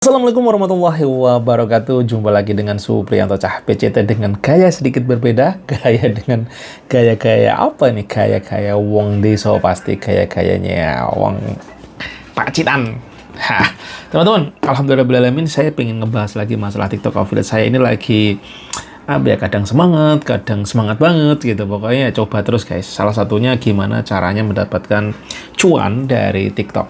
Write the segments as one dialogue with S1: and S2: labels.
S1: Assalamualaikum warahmatullahi wabarakatuh. Jumpa lagi dengan Supriyanto Cah PCT dengan gaya sedikit berbeda. Gaya dengan gaya-gaya apa nih? Gaya-gaya wong desa, pasti gaya-gayanya wong pacitan. Hah, teman-teman, alhamdulillahirrahmanirrahim, saya pengen ngebahas lagi masalah TikTok affiliate. Saya ini lagi kadang semangat banget gitu. Pokoknya coba terus guys. Salah satunya gimana caranya mendapatkan cuan dari TikTok.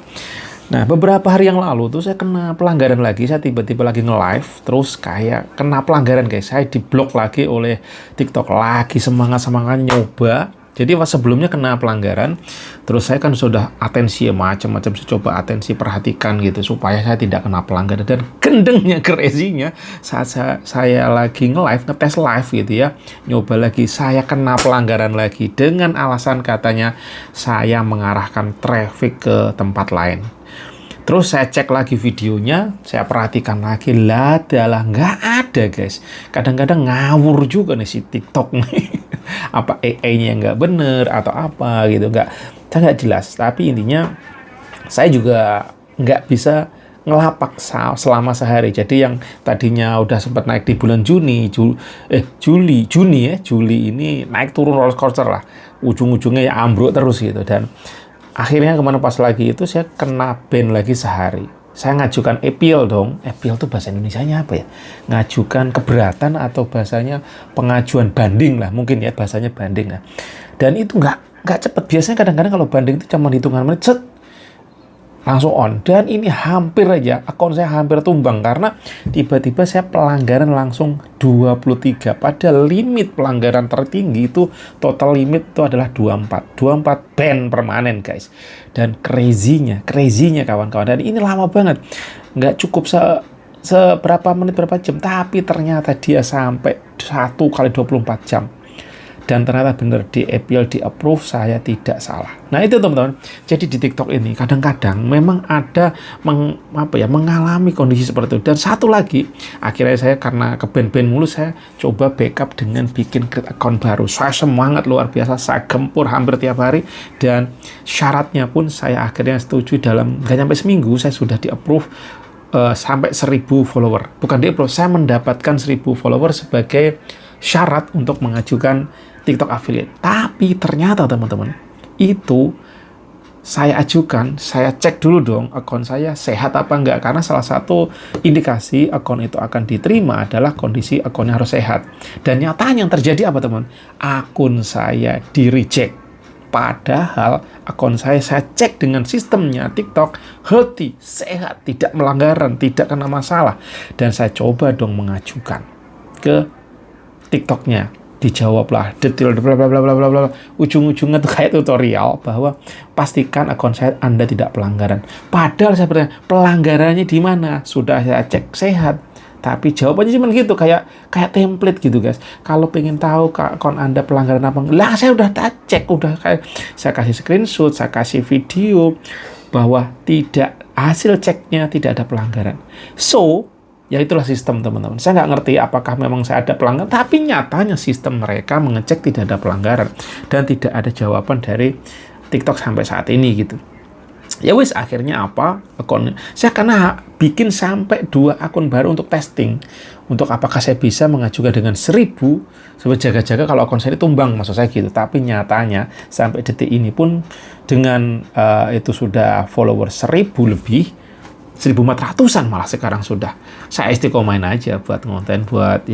S1: Nah, beberapa hari yang lalu tuh saya kena pelanggaran lagi. Saya tiba-tiba lagi nge-live, terus kayak kena pelanggaran guys. Saya diblok lagi oleh TikTok. Lagi semangat-semangat nyoba. Jadi pas sebelumnya kena pelanggaran, terus saya kan sudah atensi ya, macam-macam saya coba atensi, perhatikan gitu supaya saya tidak kena pelanggaran. Dan gendengnya, crazy-nya, saat saya lagi nge-live, ngetes live gitu ya, nyoba lagi, saya kena pelanggaran lagi dengan alasan katanya saya mengarahkan traffic ke tempat lain. Terus saya cek lagi videonya, saya perhatikan lagi, adalah nggak ada guys. Kadang-kadang ngawur juga nih si TikTok nih. Apa AI-nya nggak bener atau apa gitu, saya nggak jelas. Tapi intinya saya juga nggak bisa ngelapak selama sehari. Jadi yang tadinya udah sempat naik di bulan Juni ini naik turun roller coaster lah. Ujung-ujungnya ya ambruk terus gitu. Dan akhirnya kemana pas lagi itu saya kena ban lagi sehari. Saya ngajukan appeal dong. Appeal tuh bahasa Indonesianya apa ya? Ngajukan keberatan atau bahasanya pengajuan banding lah. Mungkin ya bahasanya banding lah. Dan itu nggak cepet. Biasanya kadang-kadang kalau banding itu cuma hitungan menit, langsung on. Dan ini hampir aja, akun saya hampir tumbang. Karena tiba-tiba saya pelanggaran langsung 23. Padahal limit pelanggaran tertinggi itu, total limit itu adalah 24. 24 ban permanen guys. Dan crazy-nya kawan-kawan. Dan ini lama banget. Nggak cukup seberapa menit, berapa jam. Tapi ternyata dia sampai 1 kali 24 jam. Dan ternyata benar di appeal, di approve, saya tidak salah. Nah itu teman-teman. Jadi di TikTok ini kadang-kadang memang ada mengalami kondisi seperti itu. Dan satu lagi, akhirnya saya karena ke-ban mulu, saya coba backup dengan bikin account baru. Saya semangat luar biasa, saya gempur hampir tiap hari. Dan syaratnya pun saya akhirnya setuju dalam nggak sampai seminggu, saya sudah di approve sampai 1000 follower. Bukan di approve, saya mendapatkan 1000 follower sebagai syarat untuk mengajukan TikTok affiliate. Tapi ternyata teman-teman, itu saya ajukan, saya cek dulu dong akun saya sehat apa enggak. Karena salah satu indikasi akun itu akan diterima adalah kondisi akunnya harus sehat. Dan nyatanya yang terjadi apa teman? Akun saya di-reject. Padahal akun saya cek dengan sistemnya TikTok healthy, sehat, tidak melanggaran, tidak kena masalah. Dan saya coba dong mengajukan ke TikToknya, dijawablah detail bla bla bla bla bla bla. Ujung-ujungnya tuh kayak tutorial bahwa pastikan akun saya Anda tidak pelanggaran. Padahal saya bertanya, pelanggarannya di mana? Sudah saya cek sehat, tapi jawabannya cuma gitu, kayak template gitu guys. Kalau pengen tahu akun Anda pelanggaran apa enggak, lah saya udah cek, udah kayak saya kasih screenshot, saya kasih video bahwa tidak, hasil ceknya tidak ada pelanggaran. So ya itulah sistem teman-teman. Saya nggak ngerti apakah memang saya ada pelanggaran, tapi nyatanya sistem mereka mengecek tidak ada pelanggaran. Dan tidak ada jawaban dari TikTok sampai saat ini gitu. Ya wis, akhirnya apa? Akun saya karena bikin sampai 2 akun baru untuk testing. Untuk apakah saya bisa mengajukan dengan 1000, supaya jaga-jaga kalau akun saya tumbang, maksud saya gitu. Tapi nyatanya sampai detik ini pun dengan itu sudah follower 1000 lebih, 1400-an malah sekarang sudah. Saya istiqomahin aja buat konten, buat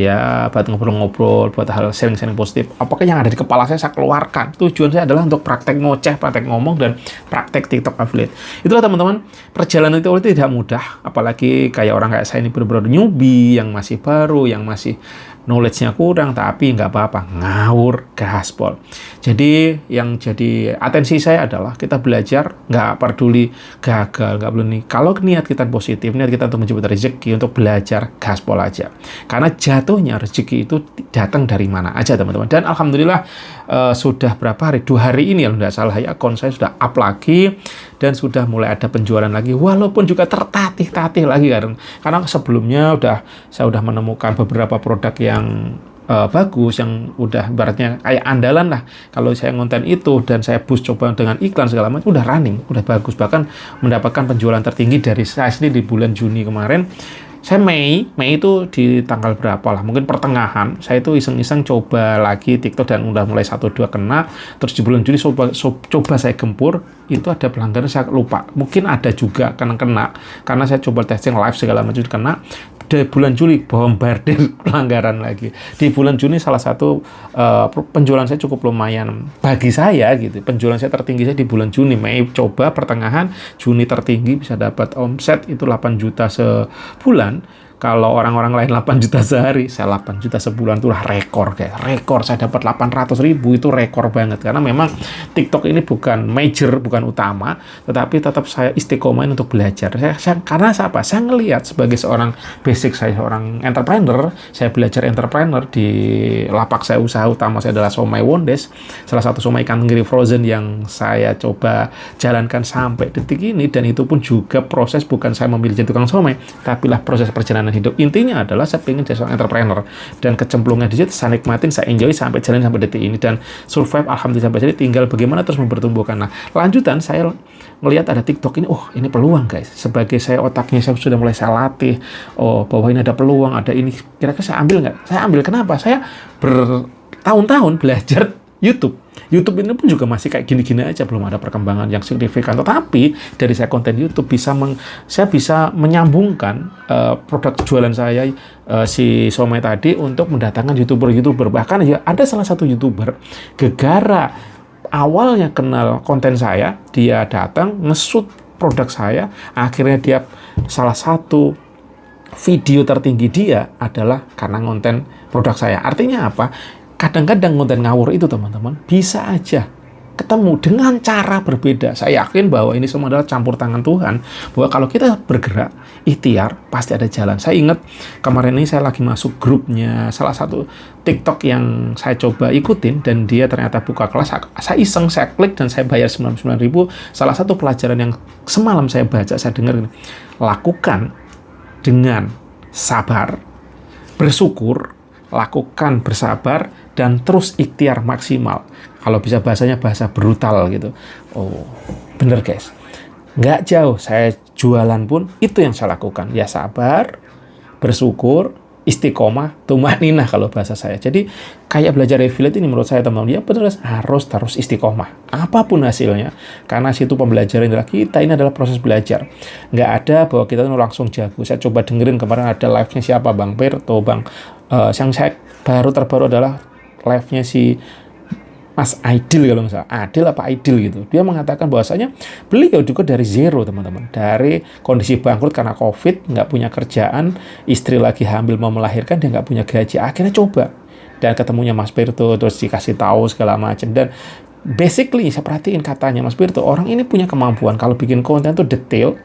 S1: ngobrol-ngobrol, buat hal sharing-sharing positif. Apakah yang ada di kepala saya keluarkan. Tujuan saya adalah untuk praktek ngoceh, praktek ngomong, dan praktek TikTok affiliate. Itulah teman-teman, perjalanan itu tidak mudah. Apalagi kayak orang kayak saya ini benar-benar newbie, yang masih baru, yang masih knowledge-nya kurang, tapi nggak apa-apa, ngawur, gaspol. Jadi yang jadi atensi saya adalah kita belajar, nggak peduli gagal, nggak peduli. Kalau niat kita positif, niat kita untuk mencipta rezeki, untuk belajar, gaspol aja. Karena jatuhnya rezeki itu datang dari mana aja teman-teman. Dan alhamdulillah sudah berapa hari, 2 hari ini kalau nggak salah ya, akun saya sudah up lagi dan sudah mulai ada penjualan lagi, walaupun juga tertatih-tatih lagi karena sebelumnya saya udah menemukan beberapa produk yang bagus, yang udah ibaratnya kayak andalan lah. Kalau saya ngonten itu dan saya boost coba dengan iklan segala macam, udah running, udah bagus, bahkan mendapatkan penjualan tertinggi dari saya sendiri di bulan Juni kemarin. Saya Mei itu di tanggal berapa lah, mungkin pertengahan, saya itu iseng-iseng coba lagi TikTok dan udah mulai 1-2 kena, terus di bulan Juli coba saya gempur, itu ada pelanggaran saya lupa, mungkin ada juga karena saya coba testing live segala macam kena. Di bulan Juli bombardir pelanggaran lagi. Di bulan Juni salah satu penjualan saya cukup lumayan bagi saya gitu. Penjualan saya tertinggi saya di bulan Juni. Mei coba pertengahan, Juni tertinggi bisa dapat omset itu 8 juta sebulan. Kalau orang-orang lain 8 juta sehari, saya 8 juta sebulan itulah rekor, kayak rekor. Saya dapat 800 ribu, itu rekor banget. Karena memang TikTok ini bukan major, bukan utama, tetapi tetap saya istiqomahin untuk belajar. Karena apa? Saya ngelihat sebagai seorang basic, saya seorang entrepreneur, saya belajar entrepreneur di lapak saya, usaha utama saya adalah Somai Wondes, salah satu somai ikan tenggiri frozen yang saya coba jalankan sampai detik ini, dan itu pun juga proses bukan saya memilih jadi tukang somai, tapi lah proses perjalanan hidup. Intinya adalah saya ingin jadi seorang entrepreneur, dan kecemplungan di situ saya nikmatin, saya enjoy sampai jalan sampai detik ini, dan survive alhamdulillah sampai jadi. Tinggal bagaimana terus mempertumbuhkan. Nah, lanjutan saya ngelihat ada TikTok ini, oh ini peluang guys. Sebagai saya otaknya saya sudah mulai saya latih, oh bahwa ini ada peluang, ada ini, kira-kira saya ambil nggak? Saya ambil. Kenapa? Saya bertahun-tahun belajar YouTube ini pun juga masih kayak gini-gini aja, belum ada perkembangan yang signifikan. Tetapi dari saya konten YouTube saya bisa menyambungkan produk jualan saya si somai tadi untuk mendatangkan YouTuber. Bahkan ya ada salah satu YouTuber gegara awalnya kenal konten saya, dia datang nge-shoot produk saya, akhirnya dia salah satu video tertinggi dia adalah karena konten produk saya. Artinya apa? Kadang-kadang konten ngawur itu teman-teman bisa aja ketemu dengan cara berbeda. Saya yakin bahwa ini semua adalah campur tangan Tuhan, bahwa kalau kita bergerak ikhtiar pasti ada jalan. Saya ingat kemarin ini saya lagi masuk grupnya salah satu TikTok yang saya coba ikutin, dan dia ternyata buka kelas. Saya iseng, saya klik dan saya bayar 99.000. Salah satu pelajaran yang semalam saya baca, saya dengar ini, lakukan dengan sabar, bersyukur, lakukan bersabar, dan terus ikhtiar maksimal. Kalau bisa bahasanya bahasa brutal gitu. Oh, bener guys. Nggak jauh, saya jualan pun itu yang saya lakukan. Ya sabar, bersyukur, istiqomah, tumaninah kalau bahasa saya. Jadi kayak belajar affiliate ini menurut saya teman-teman, ya benar harus terus istiqomah. Apapun hasilnya. Karena situ pembelajaran adalah kita, ini adalah proses belajar. Nggak ada bahwa kita langsung jago. Saya coba dengerin kemarin ada live-nya siapa, Bang Berto, yang saya terbaru adalah live-nya si Mas Aidil, kalau nggak salah, Adil apa Aidil gitu. Dia mengatakan bahwasanya beliau juga dari zero teman-teman, dari kondisi bangkrut karena COVID, nggak punya kerjaan, istri lagi hamil mau melahirkan, dia nggak punya gaji, akhirnya coba, dan ketemunya Mas Berto, terus dikasih tahu segala macam. Dan basically saya perhatiin katanya Mas Berto, orang ini punya kemampuan kalau bikin konten tuh detail,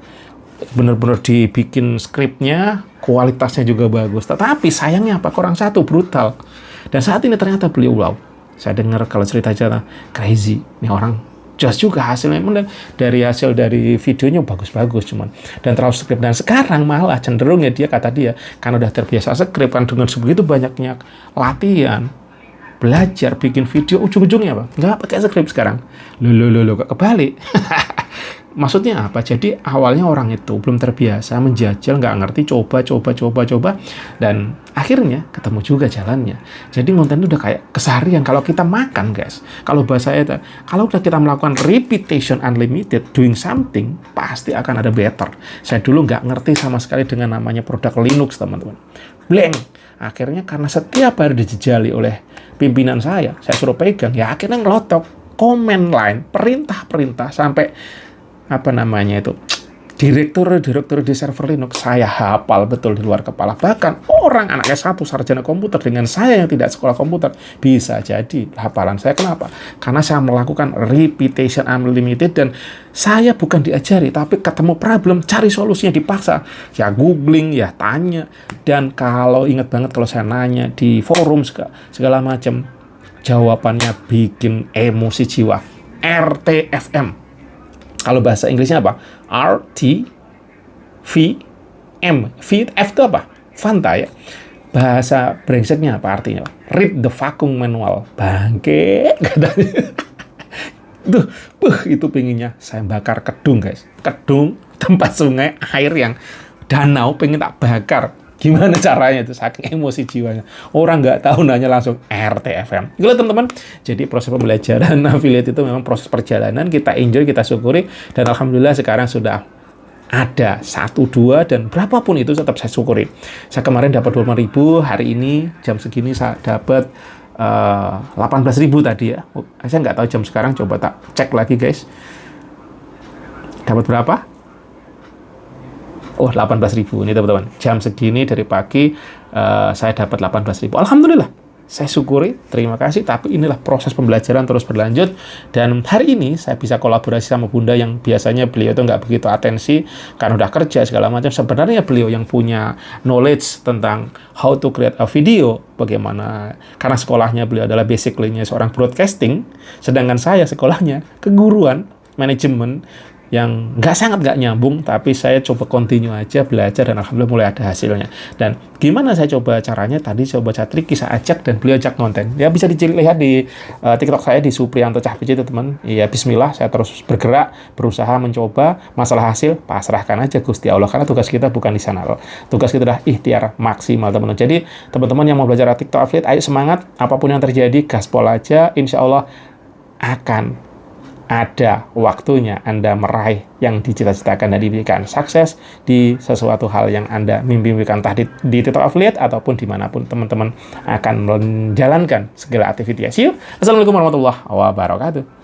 S1: bener-bener dibikin skripnya, kualitasnya juga bagus. Tetapi sayangnya apa? Kurang satu, brutal. Dan saat ini ternyata beliau, wow, saya dengar kalau cerita-cerita crazy, ini orang jelas juga hasilnya, dari hasil dari videonya bagus-bagus cuman, dan terlalu skrip. Dan sekarang malah cenderung ya, dia kata dia karena udah terbiasa skrip kan, dengan sebegitu banyaknya latihan, belajar bikin video, ujung-ujungnya apa? Nggak pakai skrip sekarang. Loh, kebalik. Maksudnya apa? Jadi awalnya orang itu belum terbiasa, menjajal, nggak ngerti, coba, dan akhirnya ketemu juga jalannya. Jadi konten itu udah kayak keseharian. Kalau kita makan guys, kalau bahasa itu, kalau udah kita melakukan repetition unlimited, doing something, pasti akan ada better. Saya dulu nggak ngerti sama sekali dengan namanya produk Linux teman-teman, blank. Akhirnya karena setiap hari dijejali oleh pimpinan saya suruh pegang, ya akhirnya ngelotok command line, perintah-perintah, sampai direktur di server Linux saya hafal betul di luar kepala. Bahkan orang anak S1 sarjana komputer dengan saya yang tidak sekolah komputer bisa jadi hafalan saya. Kenapa? Karena saya melakukan repetition unlimited, dan saya bukan diajari, tapi ketemu problem, cari solusinya, dipaksa. Ya googling, ya tanya. Dan kalau ingat banget kalau saya nanya di forum segala macam, jawabannya bikin emosi jiwa. RTFM. Kalau bahasa Inggrisnya apa? RTVM. V itu apa? Fanta ya. Bahasa brengseknya apa artinya? Read the vacuum manual. Bangke, katanya. Itu pinginnya saya bakar kedung, guys. Kedung, tempat sungai, air yang danau, pengen tak bakar. Gimana caranya itu? Saking emosi jiwanya. Orang nggak tahu, nanya langsung RTFM. Itulah teman-teman. Jadi proses pembelajaran affiliate itu memang proses perjalanan. Kita enjoy, kita syukuri. Dan alhamdulillah sekarang sudah ada 1, 2, dan berapapun itu tetap saya syukuri. Saya kemarin dapat 25.000, hari ini jam segini saya dapat 18.000 tadi ya. Saya nggak tahu jam sekarang, coba tak cek lagi guys. Dapat berapa? Oh, 18.000 ini teman-teman. Jam segini dari pagi saya dapat 18.000. Alhamdulillah. Saya syukuri, terima kasih, tapi inilah proses pembelajaran terus berlanjut. Dan hari ini saya bisa kolaborasi sama Bunda yang biasanya beliau itu nggak begitu atensi karena udah kerja segala macam. Sebenarnya beliau yang punya knowledge tentang how to create a video, bagaimana, karena sekolahnya beliau adalah basically-nya seorang broadcasting, sedangkan saya sekolahnya keguruan, manajemen, yang sangat nggak nyambung, tapi saya coba continue aja belajar dan alhamdulillah mulai ada hasilnya. Dan gimana saya coba caranya? Tadi coba Catriki saya ajak dan beliau ajak konten. Ya bisa dilihat di TikTok saya di Supriyanto Cahpici itu teman. Ya Bismillah, saya terus bergerak, berusaha mencoba. Masalah hasil pasrahkan aja Gusti Allah, karena tugas kita bukan di sana loh. Tugas kita adalah ikhtiar maksimal teman-teman. Jadi teman-teman yang mau belajar TikTok affiliate, ayo semangat. Apapun yang terjadi, gaspol aja. Insya Allah akan ada waktunya Anda meraih yang dicita-citakan dan diberikan sukses di sesuatu hal yang Anda mimpi-mimpikan, entah di TikTok affiliate ataupun dimanapun teman-teman akan menjalankan segala aktivitas. See you. Assalamualaikum warahmatullahi wabarakatuh.